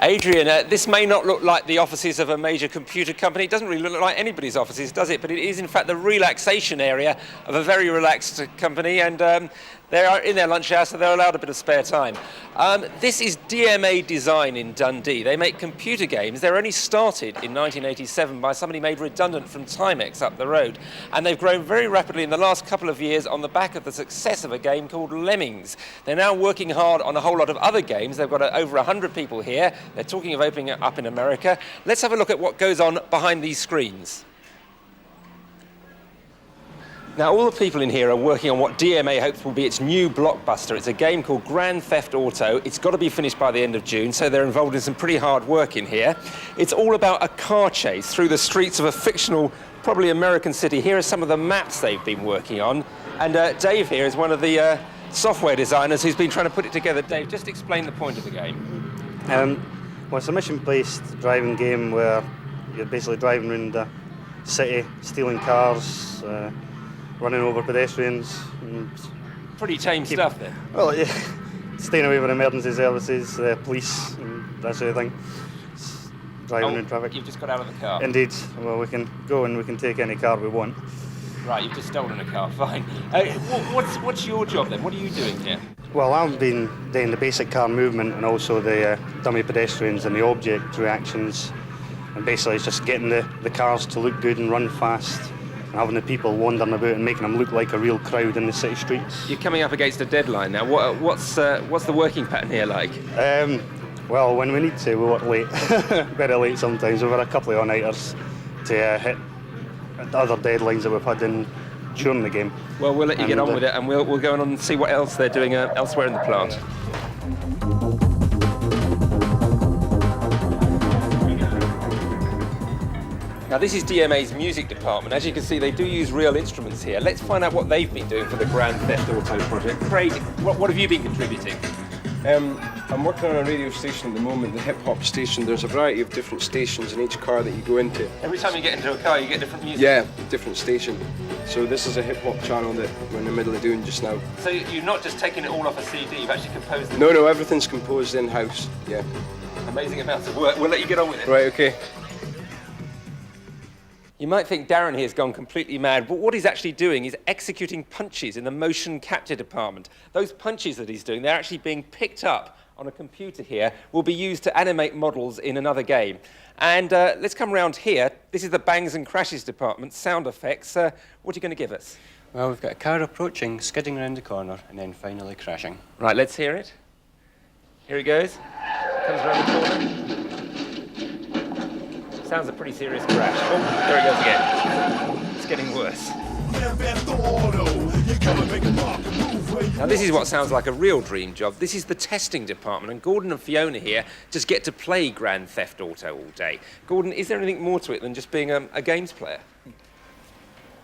Adrian, this may not look like the offices of a major computer company. It doesn't really look like anybody's offices, does it? But it is, in fact, the relaxation area of a very relaxed company, and they are in their lunch hour, so they're allowed a bit of spare time. This is DMA Design in Dundee. They make computer games. They were only started in 1987 by somebody made redundant from Timex up the road, and they've grown very rapidly in the last couple of years on the back of the success of a game called Lemmings. They're now working hard on a whole lot of other games. They've got over 100 people here. They're talking of opening it up in America. Let's have a look at what goes on behind these screens. Now, all the people in here are working on what DMA hopes will be its new blockbuster. It's a game called Grand Theft Auto. It's got to be finished by the end of June, so they're involved in some pretty hard work in here. It's all about a car chase through the streets of a fictional, probably American city. Here are some of the maps they've been working on. And Dave here is one of the software designers who's been trying to put it together. Dave, just explain the point of the game. Well, it's a mission-based driving game where you're basically driving around the city, stealing cars, running over pedestrians. And pretty tame stuff then. Well, yeah, staying away from emergency services, police, and that sort of thing. Driving in traffic. You've just got out of the car. Indeed. Well, we can go and we can take any car we want. Right, you've just stolen a car, fine. What's your job then? What are you doing here? Well, I've been doing the basic car movement and also the dummy pedestrians and the object reactions. And basically it's just getting the cars to look good and run fast, and having the people wandering about and making them look like a real crowd in the city streets. You're coming up against a deadline now. What's the working pattern here like? Well, when we need to, we work late. Very late sometimes. We've had a couple of all-nighters to hit other deadlines that we've had during the game. Well, we'll let you get on with it, and we'll go on and see what else they're doing elsewhere in the plant. Now, this is DMA's music department. As you can see, they do use real instruments here. Let's find out what they've been doing for the Grand Theft Auto project. Craig, what have you been contributing? I'm working on a radio station at the moment, the hip hop station. There's a variety of different stations in each car that you go into. Every time you get into a car, you get different music? Yeah, different station. So this is a hip hop channel that we're in the middle of doing just now. So you're not just taking it all off a CD, you've actually composed it? No, everything's composed in-house, yeah. Amazing amounts of work. We'll let you get on with it. Right, okay. You might think Darren here has gone completely mad, but what he's actually doing is executing punches in the motion capture department. Those punches that he's doing, they're actually being picked up on a computer here, will be used to animate models in another game. And let's come round here. This is the bangs and crashes department, sound effects. What are you going to give us? Well, we've got a car approaching, skidding around the corner, and then finally crashing. Right, let's hear it. Here it goes. Comes around the corner. Sounds a pretty serious crash. Oh, there it goes again. It's getting worse. Now, this is what sounds like a real dream job. This is the testing department, and Gordon and Fiona here just get to play Grand Theft Auto all day. Gordon, is there anything more to it than just being a games player?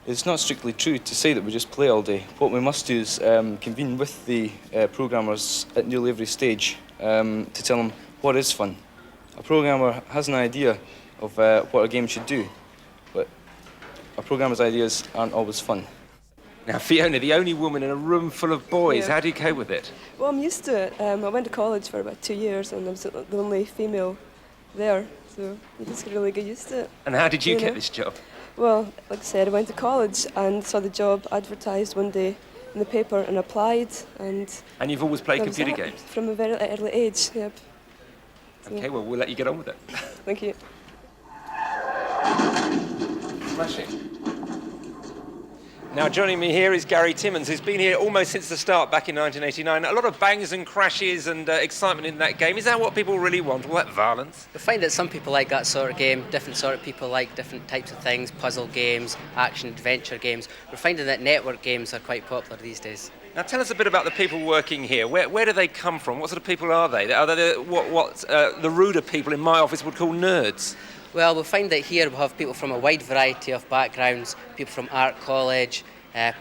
It's not strictly true to say that we just play all day. What we must do is convene with the programmers at nearly every stage to tell them what is fun. A programmer has an idea of what a game should do, but a programmer's ideas aren't always fun. Now, Fiona, the only woman in a room full of boys, how do you cope with it? Well, I'm used to it. I went to college for about 2 years, and I was the only female there, so you just really get used to it. And how did you get this job? Well, like I said, I went to college and saw the job advertised one day in the paper and applied. And you've always played computer games? From a very early age, yep. So. Okay, well, we'll let you get on with it. Thank you. Smashing. Now, joining me here is Gary Timmons, who's been here almost since the start back in 1989. A lot of bangs and crashes and excitement in that game. Is that what people really want, all that violence? We find that some people like that sort of game, different sort of people like different types of things, puzzle games, action-adventure games. We're finding that network games are quite popular these days. Now, tell us a bit about the people working here. Where do they come from? What sort of people are they? Are they what the ruder people in my office would call nerds? Well, we'll find that here we'll have people from a wide variety of backgrounds, people from art college,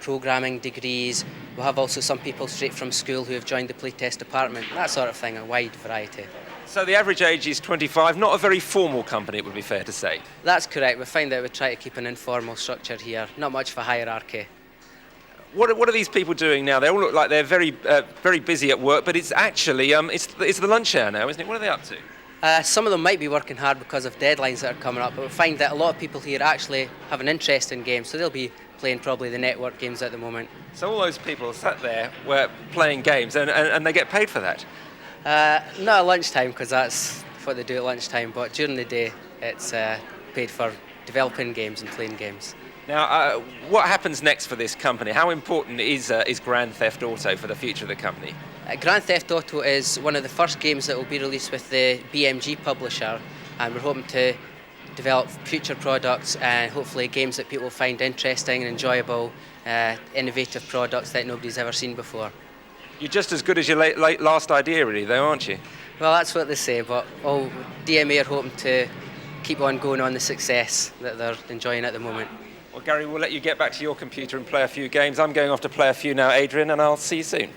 programming degrees. We'll have also some people straight from school who have joined the playtest department, that sort of thing, a wide variety. So the average age is 25, not a very formal company, it would be fair to say. That's correct. We find that we try to keep an informal structure here, not much of a hierarchy. What are these people doing now? They all look like they're very busy at work, but it's actually it's the lunch hour now, isn't it? What are they up to? Some of them might be working hard because of deadlines that are coming up, but we find that a lot of people here actually have an interest in games, so they'll be playing probably the network games at the moment. So all those people sat there were playing games, and they get paid for that. Not at lunchtime, because that's what they do at lunchtime, but during the day it's paid for developing games and playing games. Now, what happens next for this company? How important is Grand Theft Auto for the future of the company? Grand Theft Auto is one of the first games that will be released with the BMG publisher, and we're hoping to develop future products and hopefully games that people find interesting and enjoyable, innovative products that nobody's ever seen before. You're just as good as your last idea, really, though, aren't you? Well, that's what they say, but DMA are hoping to keep on going on the success that they're enjoying at the moment. Well, Gary, we'll let you get back to your computer and play a few games. I'm going off to play a few now, Adrian, and I'll see you soon.